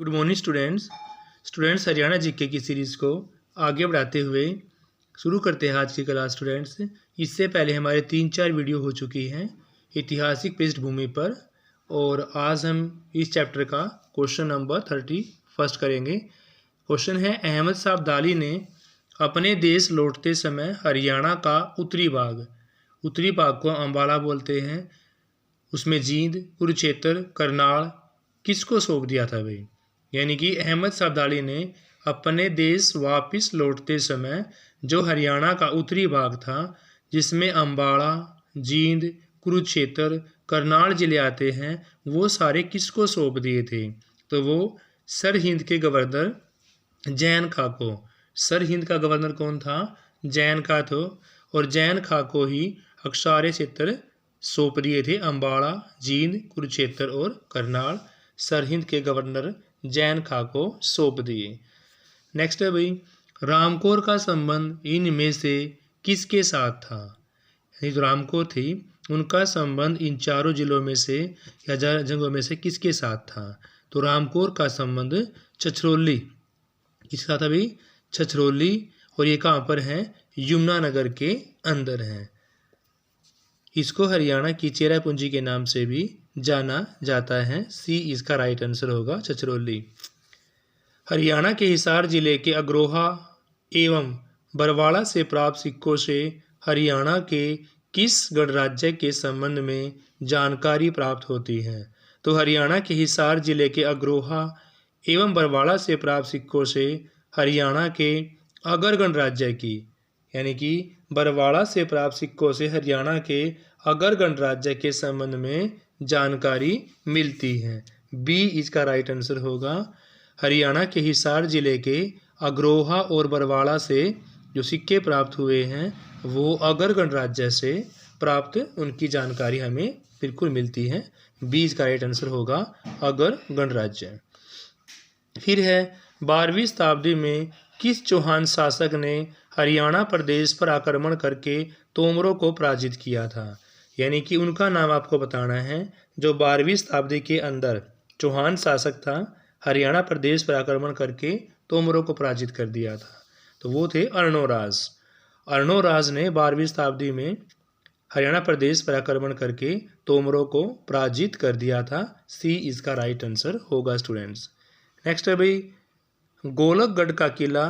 Good morning students Haryana GK की series को आगे बढ़ाते हुए शुरू करते हैं आज की क्लास स्टूडेंट्स। इससे पहले हमारे 3-4 वीडियो हो चुकी हैं ऐतिहासिक पृष्ठभूमि पर, और आज हम इस चैप्टर का क्वेश्चन नंबर 31 करेंगे। क्वेश्चन है, अहमद शाह अब्दाली ने अपने देश लौटते समय हरियाणा का उत्तरी भाग को अम्बाला बोलते हैं, उसमें जींद, कुरुक्षेत्र, करनाल किसको सौंप दिया था भाई। यानी कि अहमद शाह अब्दाली ने अपने देश वापस लौटते समय जो हरियाणा का उत्तरी भाग था, जिसमें अम्बाला, जींद, कुरुक्षेत्र, करनाल जिले आते हैं, वो सारे किसको सौंप दिए थे? तो वो सरहिंद के गवर्नर जैन खां को। सरहिंद का गवर्नर कौन था? जैन खां था, और जैन खां को ही अक्षारे क्षेत्र सौंप दिए थे। अम्बाला, जींद, कुरुक्षेत्र और करनाल सरहिंद के गवर्नर जैन खां को सौंप दिए। नेक्स्ट है भाई, रामकौर का संबंध इनमें से किसके साथ था? यानी जो रामकौर थी उनका संबंध इन चारों जिलों में से या जगहों में से किसके साथ था? तो रामकौर का संबंध छछरौली किसके साथ था भाई? छछरौली। और ये कहाँ पर है? यमुनानगर के अंदर है। इसको हरियाणा की चेरापूंजी के नाम से भी जाना जाता है। सी इसका राइट आंसर होगा, छछरौली। हरियाणा के हिसार जिले के अग्रोहा एवं बरवाड़ा से प्राप्त सिक्कों से हरियाणा के किस गणराज्य के संबंध में जानकारी प्राप्त होती है? तो हरियाणा के हिसार जिले के अग्रोहा एवं बरवाड़ा से प्राप्त सिक्कों से हरियाणा के अगर गणराज्य की, यानी कि बरवाड़ा से प्राप्त सिक्कों से हरियाणा के अगर गणराज्य के संबंध में जानकारी मिलती है। बी इसका राइट आंसर होगा। हरियाणा के हिसार जिले के अग्रोहा और बरवाड़ा से जो सिक्के प्राप्त हुए हैं वो अगर गणराज्य से प्राप्त उनकी जानकारी हमें बिल्कुल मिलती है। बी इसका राइट आंसर होगा, अगर गणराज्य। फिर है, 12वीं शताब्दी में किस चौहान शासक ने हरियाणा प्रदेश पर आक्रमण करके तोमरों को पराजित किया था? यानी कि उनका नाम आपको बताना है जो 12वीं शताब्दी के अंदर चौहान शासक था, हरियाणा प्रदेश पर आक्रमण करके तोमरों को पराजित कर दिया था। तो वो थे अर्णोराज। अर्णोराज ने 12वीं शताब्दी में हरियाणा प्रदेश पर आक्रमण करके तोमरों को पराजित कर दिया था। सी इसका राइट आंसर होगा स्टूडेंट्स। नेक्स्ट है भाई, गोलकगढ़ का किला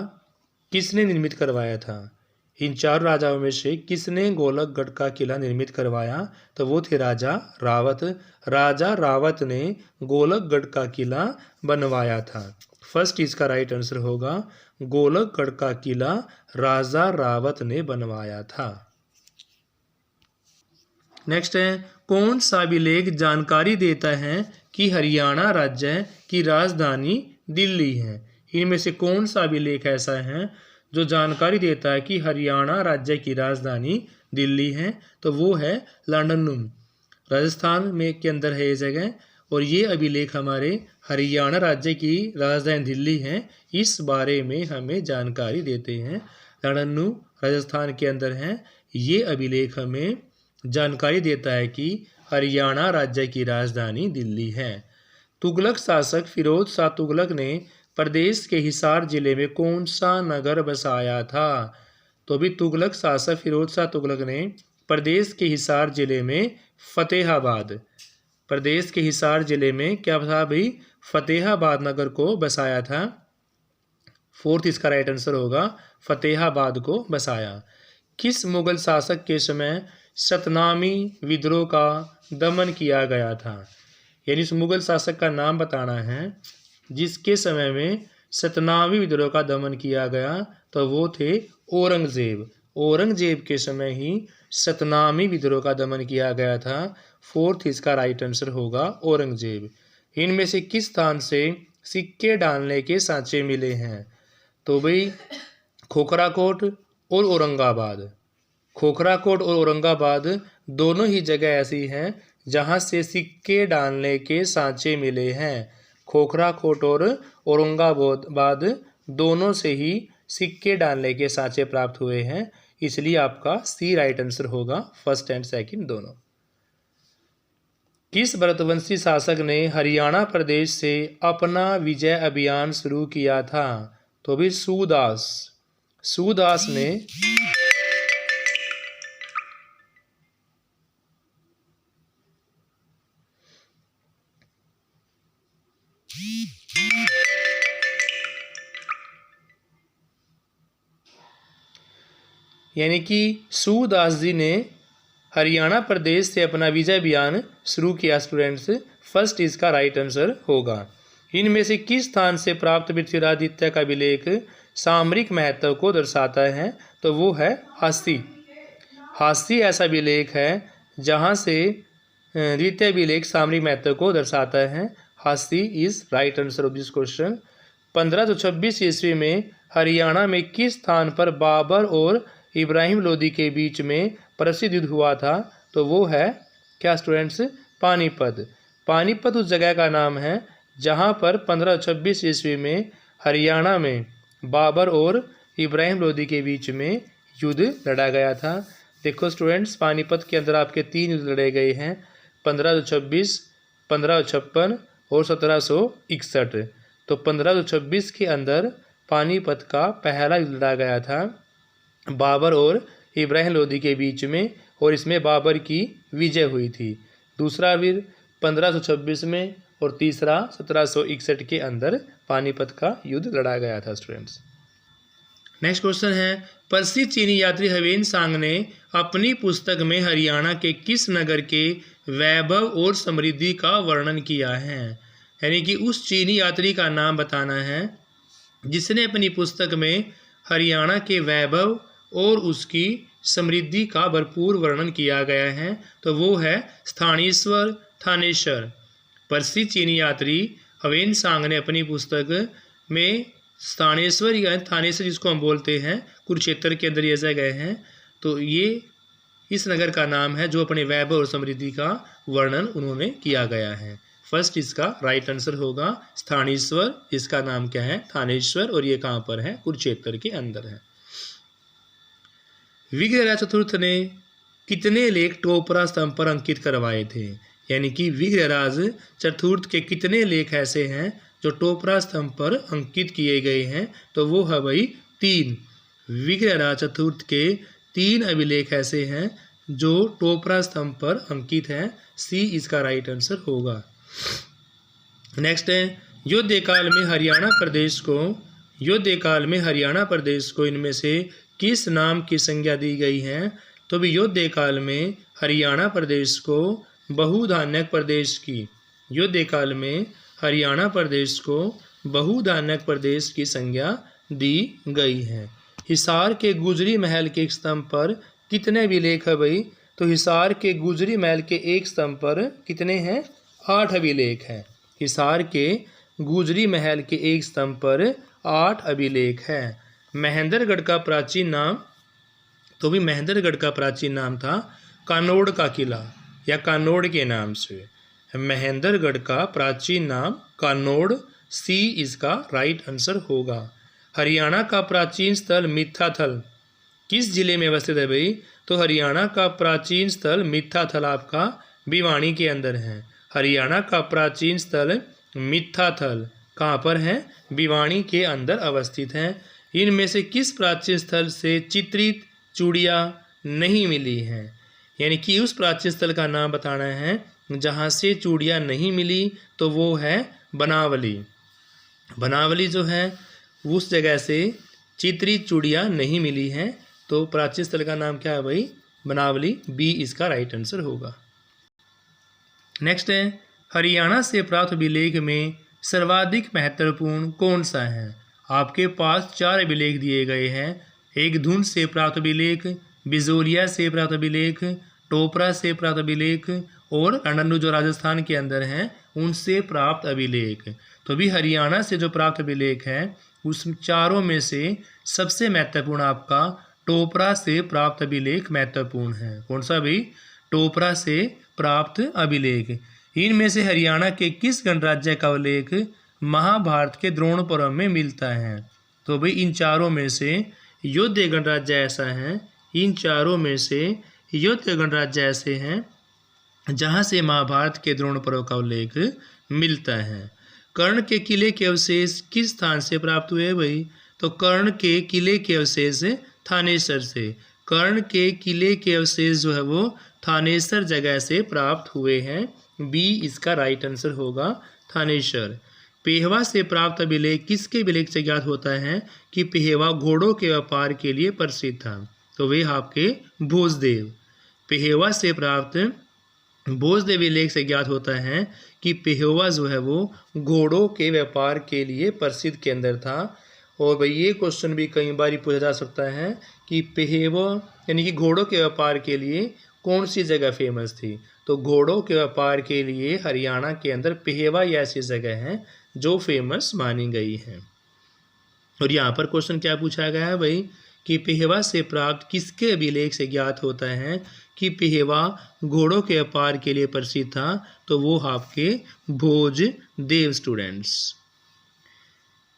किसने निर्मित करवाया था? इन चार राजाओं में से किसने गोलकगढ़ का किला निर्मित करवाया? तो वो थे राजा रावत। राजा रावत ने गोलकगढ़ का किला बनवाया था। फर्स्ट इसका राइट आंसर होगा, गोलकगढ़ का किला राजा रावत ने बनवाया था। नेक्स्ट है, कौन सा अभिलेख जानकारी देता है कि हरियाणा राज्य की राजधानी दिल्ली है? इनमें से कौन सा अभिलेख ऐसा है जो जानकारी देता है कि हरियाणा राज्य की राजधानी दिल्ली है? तो वो है लांडननुम, राजस्थान में के अंदर है ये जगह, और ये अभिलेख हमारे हरियाणा राज्य की राजधानी दिल्ली है इस बारे में हमें जानकारी देते हैं। लांडननुम राजस्थान के अंदर है। ये अभिलेख हमें जानकारी देता है कि हरियाणा राज्य की राजधानी दिल्ली है। तुगलक शासक फिरोज शाह तुगलक ने प्रदेश के हिसार जिले में कौन सा नगर बसाया था? तो भी तुगलक शासक फिरोज शाह तुगलक ने प्रदेश के हिसार जिले में फतेहाबाद, प्रदेश के हिसार जिले में क्या था भाई? फतेहाबाद नगर को बसाया था। फोर्थ इसका राइट आंसर होगा, फतेहाबाद को बसाया। किस मुगल शासक के समय सतनामी विद्रोह का दमन किया गया था? यानी उस मुगल शासक का नाम बताना है जिसके समय में सतनामी विद्रोह का दमन किया गया। तो वो थे औरंगजेब। औरंगजेब के समय ही सतनामी विद्रोह का दमन किया गया था। फोर्थ इसका राइट आंसर होगा, औरंगजेब। इनमें से किस स्थान से सिक्के डालने के सांचे मिले हैं? तो भाई खोखराकोट और औरंगाबाद। खोखराकोट और औरंगाबाद दोनों ही जगह ऐसी हैं जहां से सिक्के डालने के सांचे मिले हैं। खोखराकोट और औरंगाबाद दोनों से ही सिक्के डालने के सांचे प्राप्त हुए हैं, इसलिए आपका सी राइट आंसर होगा, फर्स्ट एंड सेकंड दोनों। किस भरतवंशी शासक ने हरियाणा प्रदेश से अपना विजय अभियान शुरू किया था? तो भी सूदास ने यानी कि सूदास जी ने हरियाणा प्रदेश से अपना विजय अभियान शुरू किया स्टूडेंट्स। फर्स्ट इसका राइट आंसर होगा। इनमें से किस स्थान से प्राप्त पृथ्वीराजादित्य का अभिलेख सामरिक महत्व को दर्शाता है? तो वो है हस्ती। हस्ती ऐसा अभिलेख है जहाँ से द्वितीय अभिलेख सामरिक महत्व को दर्शाता है। हस्ती is right answer of this question. 1526 ईस्वी में हरियाणा में किस स्थान पर बाबर और इब्राहिम लोदी के बीच में प्रसिद्ध युद्ध हुआ था? तो वो है क्या स्टूडेंट्स? पानीपत। पानीपत उस जगह का नाम है जहां पर 1526 ईस्वी में हरियाणा में बाबर और इब्राहिम लोदी के बीच में युद्ध लड़ा गया था। देखो स्टूडेंट्स, पानीपत के अंदर आपके 3 युद्ध लड़े गए हैं, 1526, 1556 और 1761। तो 1526 के अंदर पानीपत का पहला युद्ध लड़ा गया था बाबर और इब्राहिम लोदी के बीच में, और इसमें बाबर की विजय हुई थी। दूसरा वीर 1526 में और तीसरा 1761 के अंदर पानीपत का युद्ध लड़ा गया था स्टूडेंट्स। नेक्स्ट क्वेश्चन है, प्रसिद्ध चीनी यात्री ह्वेन सांग ने अपनी पुस्तक में हरियाणा के किस नगर के वैभव और समृद्धि का वर्णन किया है? यानी कि उस चीनी यात्री का नाम बताना है जिसने अपनी पुस्तक में हरियाणा के वैभव और उसकी समृद्धि का भरपूर वर्णन किया गया है। तो वो है स्थानेश्वर थानेश्वर। प्रसिद्ध चीनी यात्री ह्वेन सांग ने अपनी पुस्तक में स्थानेश्वर या थानेश्वर जिसको हम बोलते हैं कुरुक्षेत्र के अंदर ये जगह है, तो ये इस नगर का नाम है जो अपने वैभव और समृद्धि का वर्णन उन्होंने किया गया है। फर्स्ट इसका राइट आंसर होगा स्थानेश्वर। इसका नाम क्या है? थानेश्वर, और ये कहाँ पर है? कुरुक्षेत्र के अंदर है। विग्रहराज चतुर्थ ने कितने लेख टोपरा स्तंभ पर अंकित करवाए थे? यानी कि विग्रहराज चतुर्थ के कितने लेख ऐसे हैं जो टोपरा स्तंभ पर अंकित किए गए हैं? तो वो है भाई 3। विग्रहराज चतुर्थ के 3 अभिलेख ऐसे हैं जो टोपरा स्तंभ पर अंकित हैं। सी इसका राइट आंसर होगा। नेक्स्ट है, युद्धकाल में हरियाणा प्रदेश को इनमें से किस नाम की संज्ञा दी गई है? तो भी युद्धकाल में हरियाणा प्रदेश को बहुधान्यक प्रदेश की संज्ञा दी गई है। हिसार के गुजरी महल के एक स्तंभ पर कितने अभिलेख है भाई? तो हिसार के गुजरी महल के एक स्तंभ पर कितने हैं? 8 अभिलेख हैं। हिसार के गुजरी महल के एक स्तंभ पर 8 अभिलेख हैं। महेंद्रगढ़ का प्राचीन नाम, तो भी महेंद्रगढ़ का प्राचीन नाम था कानोड़ का किला या कानोड़ के नाम से। महेंद्रगढ़ का प्राचीन नाम कानोड़। सी इसका राइट आंसर होगा। हरियाणा का प्राचीन स्थल मिथ्याथल किस जिले में अवस्थित है भाई? तो हरियाणा का प्राचीन स्थल मिथ्याथल आपका भिवानी के अंदर है। हरियाणा का प्राचीन स्थल मिथ्याथल कहाँ पर है? भिवानी के अंदर अवस्थित है। इनमें से किस प्राचीन स्थल से चित्रित चूड़ियाँ नहीं मिली हैं? यानी कि उस प्राचीन स्थल का नाम बताना है जहाँ से चूड़ियाँ नहीं मिली, तो वो है बनावली। बनावली जो है उस जगह से चित्रित चूड़ियाँ नहीं मिली हैं, तो प्राचीन स्थल का नाम क्या है भाई? बनावली। बी इसका राइट आंसर होगा। नेक्स्ट है, हरियाणा से प्राप्त अभिलेख में सर्वाधिक महत्वपूर्ण कौन सा है? आपके पास 4 अभिलेख दिए गए हैं। एक धुंध से प्राप्त अभिलेख, बिजोलिया से प्राप्त अभिलेख, टोपरा से प्राप्त अभिलेख और अनन्नू जो राजस्थान के अंदर हैं उनसे प्राप्त अभिलेख। तो भी हरियाणा से जो प्राप्त अभिलेख है उस चारों में से सबसे महत्वपूर्ण आपका टोपरा से प्राप्त अभिलेख महत्वपूर्ण है। कौन सा भी? टोपरा से प्राप्त अभिलेख। इनमें से हरियाणा के किस गणराज्य का उल्लेख महाभारत के द्रोण पर्व में मिलता है? तो भाई इन चारों में से योध्य गणराज्य ऐसा है, इन चारों में से योध्य गणराज्य ऐसे हैं जहाँ से महाभारत के द्रोण पर्व का उल्लेख मिलता है। कर्ण के किले के अवशेष किस स्थान से प्राप्त हुए भाई? तो कर्ण के किले के अवशेष थानेसर से। कर्ण के किले के अवशेष जो है वो थानेसर जगह से प्राप्त हुए हैं। बी इसका राइट आंसर होगा, थानेसर। पेहवा से प्राप्त अभिलेख किसके अभिलेख से ज्ञात होता है कि पेहवा घोड़ों के व्यापार के लिए प्रसिद्ध था? तो वे आपके भोजदेव। पेहवा से प्राप्त भोजदेव अभिलेख से ज्ञात होता है कि पेहवा जो है वो घोड़ों के व्यापार के लिए प्रसिद्ध के अंदर था। और भाई ये क्वेश्चन भी कई बार पूछा जा सकता है कि पेहवा यानी कि घोड़ों के व्यापार के लिए कौन सी जगह फेमस थी? तो घोड़ों के व्यापार के लिए हरियाणा के अंदर पेहवा ये ऐसी जगह है जो फेमस मानी गई है। और यहाँ पर क्वेश्चन क्या पूछा गया है भाई कि पेहवा से प्राप्त किसके अभिलेख से ज्ञात होता है कि पेहवा घोड़ों के व्यापार के लिए प्रसिद्ध था? तो वो आपके भोजदेव स्टूडेंट्स।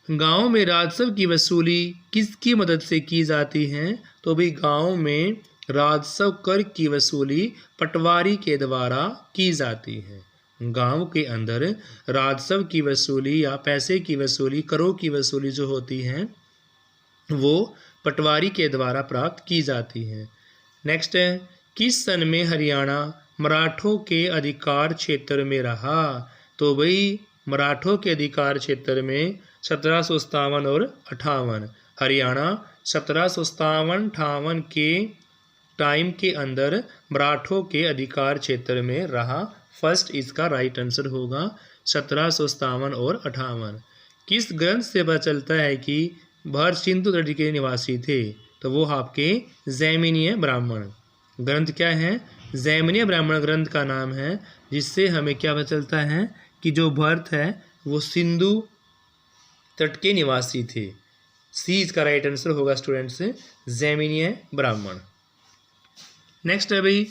गांव में राजस्व की वसूली किसकी मदद से की जाती है? तो भाई गांव में राजस्व कर की वसूली पटवारी के द्वारा की जाती है। गांव के अंदर राजस्व की वसूली या पैसे की वसूली, करों की वसूली जो होती है वो पटवारी के द्वारा प्राप्त की जाती है। नेक्स्ट है, किस सन में हरियाणा मराठों के अधिकार क्षेत्र में रहा? तो भाई मराठों के अधिकार क्षेत्र में 1757 और 58। हरियाणा 1757-58 के टाइम के अंदर मराठों के अधिकार क्षेत्र में रहा। फर्स्ट इसका राइट आंसर होगा 1757 और 58। किस ग्रंथ से पता चलता है कि भरत सिंधु तट के निवासी थे? तो वो आपके जैमिनीय ब्राह्मण ग्रंथ क्या है? जैमिनीय ब्राह्मण ग्रंथ का नाम है, जिससे हमें क्या पता चलता है कि जो भरत है वो सिंधु तट के निवासी थे। सी इसका राइट आंसर होगा स्टूडेंट्स, जैमिनीय ब्राह्मण। नेक्स्ट है भाई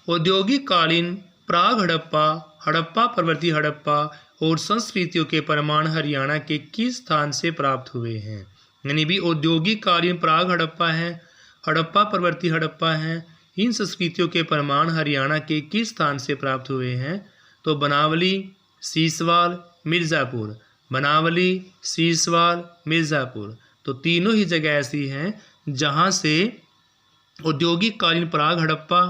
औद्योगिक कालीन प्राग हड़प्पा, हड़प्पा परवर्ती हड़प्पा और संस्कृतियों के प्रमाण हरियाणा के किस स्थान से प्राप्त हुए हैं? यानी भी औद्योगिक कालीन प्राग हड़प्पा है, हड़प्पा परवर्ती हड़प्पा है, इन संस्कृतियों के प्रमाण हरियाणा के किस स्थान से प्राप्त हुए हैं? तो बनावली, सीसवाल, मिर्ज़ापुर। बनावली, सीसवाल, मिर्ज़ापुर। तो तीनों ही जगह ऐसी हैं जहाँ से औद्योगिक कालीन प्राग हड़प्पा,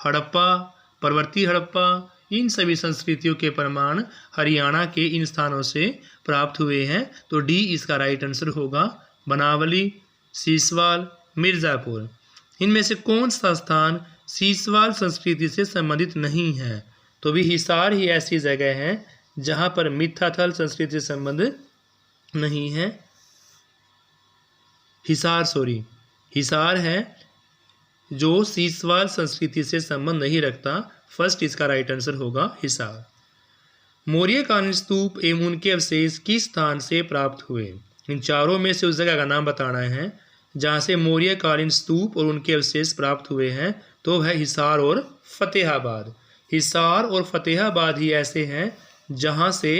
हड़प्पा परवर्ती हड़प्पा, इन सभी संस्कृतियों के प्रमाण हरियाणा के इन स्थानों से प्राप्त हुए हैं। तो डी इसका राइट आंसर होगा, बनावली, सीसवाल, मिर्ज़ापुर। इनमें से कौन सा स्थान सीसवाल संस्कृति से संबंधित नहीं है? तो भी हिसार ही ऐसी जगह है जहाँ पर मिथ्याथल संस्कृति से संबंध नहीं है। हिसार है जो सीसवाल संस्कृति से संबंध नहीं रखता। फर्स्ट इसका राइट आंसर होगा हिसार। मौर्यकालीन स्तूप एवं उनके अवशेष किस स्थान से प्राप्त हुए? इन चारों में से उस जगह का नाम बताना है जहाँ से मौर्यकालीन स्तूप और उनके अवशेष प्राप्त हुए हैं। तो है हिसार और फतेहाबाद। हिसार और फतेहाबाद ही ऐसे हैं जहाँ से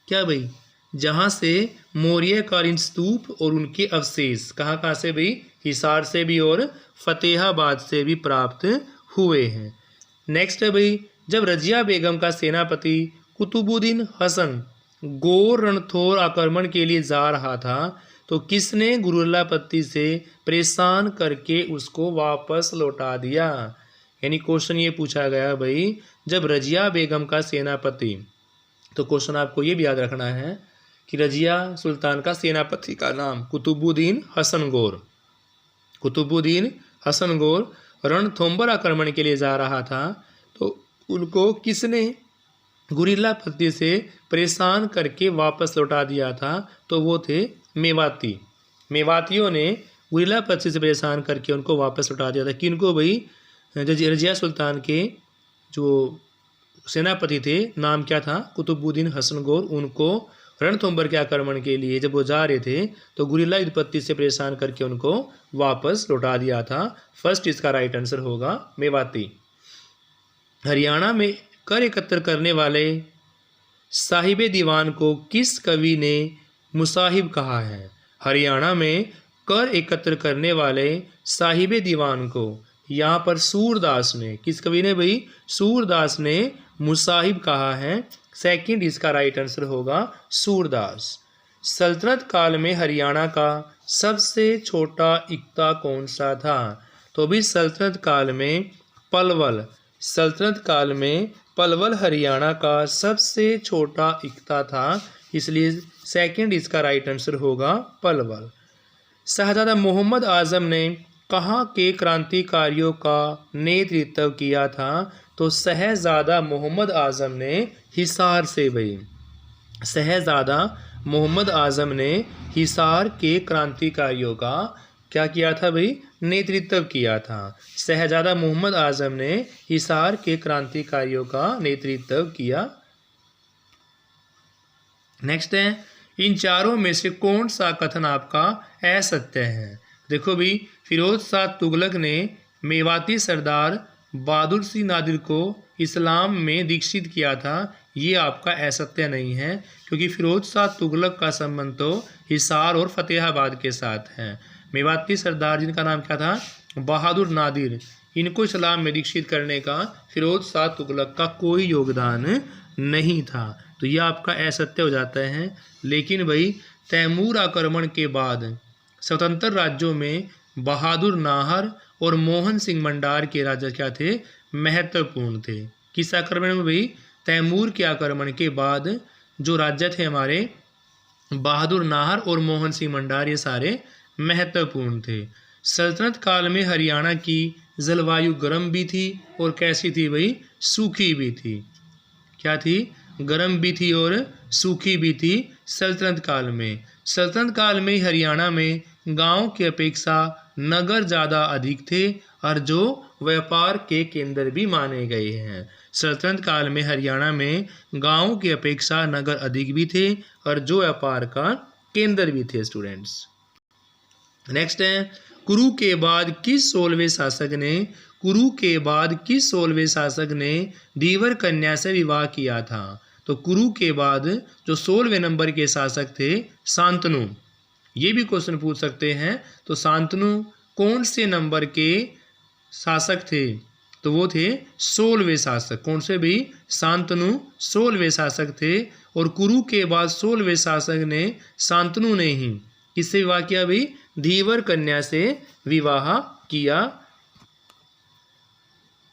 क्या भाई, जहाँ से मौर्यकालीन स्तूप और उनके अवशेष कहाँ से भाई? हिसार से भी और फतेहाबाद से भी प्राप्त हुए हैं। नेक्स्ट है भाई, जब रजिया बेगम का सेनापति कुतुबुद्दीन हसन गोर रणथोर आक्रमण के लिए जा रहा था तो किसने गुरुल्लापत्ती से परेशान करके उसको वापस लौटा दिया? यानी क्वेश्चन ये पूछा गया भाई, जब रजिया बेगम का सेनापति, तो क्वेश्चन आपको ये भी याद रखना है कि रजिया सुल्तान का सेनापति का नाम कुतुबुद्दीन हसन गोर। कुतुबुद्दीन हसन गोर रणथंबोर आक्रमण के लिए जा रहा था तो उनको किसने गुरिल्ला पत्ती से परेशान करके वापस लौटा दिया था? तो वो थे मेवाती। मेवातियों ने गुरिल्ला पत्ती से परेशान करके उनको वापस लौटा दिया था। किनको भाई? रजिया सुल्तान के जो सेनापति थे, नाम क्या था? कुतुबुद्दीन हसन गोर। उनको रणथंबोर के आक्रमण के लिए जब वो जा रहे थे तो गुरिल्ला युद्धपत्ति से परेशान करके उनको वापस लौटा दिया था। फर्स्ट इसका राइट आंसर होगा मेवाती। हरियाणा में कर एकत्र करने वाले साहिबे दीवान को किस कवि ने मुसाहिब कहा है? हरियाणा में कर एकत्र करने वाले साहिबे दीवान को यहाँ पर सूरदास ने, किस कवि ने भाई? सूरदास ने मुसाहिब कहा है। सेकंड इसका राइट आंसर होगा सूरदास। सल्तनत काल में हरियाणा का सबसे छोटा इक्ता कौन सा था? तो भी सल्तनत काल में पलवल, सल्तनत काल में पलवल हरियाणा का सबसे छोटा इक्ता था, इसलिए सेकंड इसका राइट आंसर होगा पलवल। शहजादा मोहम्मद आजम ने कहाँ के क्रांतिकारियों का नेतृत्व किया था? तो शहजादा मोहम्मद आजम ने हिसार से भाई, शहजादा मोहम्मद आजम ने हिसार के क्रांतिकारियों का क्या किया था भाई? नेतृत्व किया था। शहजादा मोहम्मद आजम ने हिसार के क्रांतिकारियों का नेतृत्व किया। नेक्स्ट है, इन चारों में से कौन सा कथन आपका असत्य है? देखो भाई, फिरोज शाह तुगलक ने मेवाती सरदार बहादुर सिंह नादिर को इस्लाम में दीक्षित किया था, ये आपका असत्य नहीं है, क्योंकि फिरोज शाह तुगलक का संबंध तो हिसार और फतेहाबाद के साथ है। मेवाती सरदार जिनका नाम क्या था? बहादुर नादिर, इनको इस्लाम में दीक्षित करने का फिरोज शाह तुगलक का कोई योगदान नहीं था, तो यह आपका असत्य हो जाता है। लेकिन भाई तैमूर आक्रमण के बाद स्वतंत्र राज्यों में बहादुर नाहर और मोहन सिंह मंडार के राज्य क्या थे? महत्वपूर्ण थे। किस आक्रमण में भाई? तैमूर के आक्रमण के बाद जो राज्य थे हमारे बहादुर नाहर और मोहन सिंह मंडार, ये सारे महत्वपूर्ण थे। सल्तनत काल में हरियाणा की जलवायु गर्म भी थी और कैसी थी भाई? सूखी भी थी। क्या थी? गर्म भी थी और सूखी भी थी सल्तनत काल में। सल्तनत काल में हरियाणा में गांव की अपेक्षा नगर ज़्यादा अधिक थे और जो व्यापार के केंद्र भी माने गए हैं। सल्तनत काल में हरियाणा में गांव की अपेक्षा नगर अधिक भी थे और जो व्यापार का केंद्र भी थे स्टूडेंट्स। नेक्स्ट है, कुरु के बाद किस 16वें शासक ने, कुरु के बाद किस 16वें शासक ने धीवर कन्या से विवाह किया था? तो कुरु के बाद जो 16वें नंबर के शासक थे शांतनु, ये भी क्वेश्चन पूछ सकते हैं। तो शांतनु कौन से नंबर के शासक थे? तो वो थे 16वें शासक। कौन से भी? शांतनु 16वें शासक थे। और कुरु के बाद 16वें शासक ने शांतनु ने ही किससे विवाह किया भाई? धीवर कन्या से विवाह किया।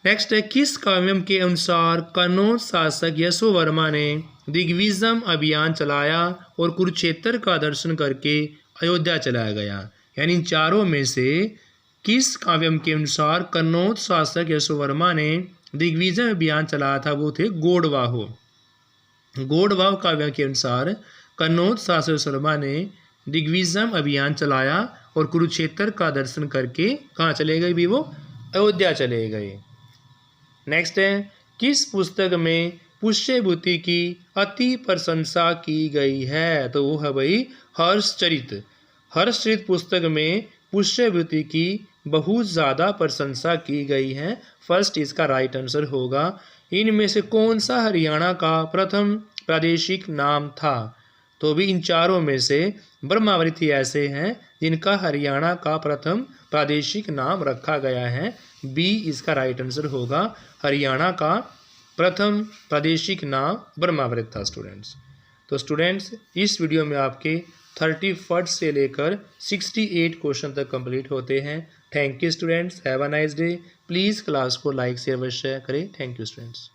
नेक्स्ट है, किस काव्यम के अनुसार कन्नौज शासक यशोवर्मा ने दिग्विजय अभियान चलाया और कुरुक्षेत्र का दर्शन करके अयोध्या चलाया गया? यानी इन चारों में से किस काव्यम के अनुसार कन्नौज शासक यशोवर्मा ने दिग्विजय अभियान चलाया था? वो थे गोडवाहो। गोडवाहो काव्य के अनुसार कन्नौज शासक यशोवर्मा ने दिग्विजय अभियान चलाया और कुरुक्षेत्र का दर्शन करके कहाँ चले गए भी? वो अयोध्या चले गए। नेक्स्ट है, किस पुस्तक में पुष्यभूति की अति प्रशंसा की गई है? तो वो है भाई हर्षचरित। हर्षचरित पुस्तक में पुष्यभूति की बहुत ज़्यादा प्रशंसा की गई है। फर्स्ट इसका राइट आंसर होगा। इनमें से कौन सा हरियाणा का प्रथम प्रादेशिक नाम था? तो भी इन चारों में से ब्रह्मावृत्ति ऐसे हैं जिनका हरियाणा का प्रथम प्रादेशिक नाम रखा गया है। बी इसका राइट आंसर होगा। हरियाणा का प्रथम प्रादेशिक नाम ब्रह्मावृत था स्टूडेंट्स। तो स्टूडेंट्स इस वीडियो में आपके 31 से लेकर 68 क्वेश्चन तक कंप्लीट होते हैं। Thank you students, have a nice day. Please class को लाइक शेयर व शेयर करें। Thank you students.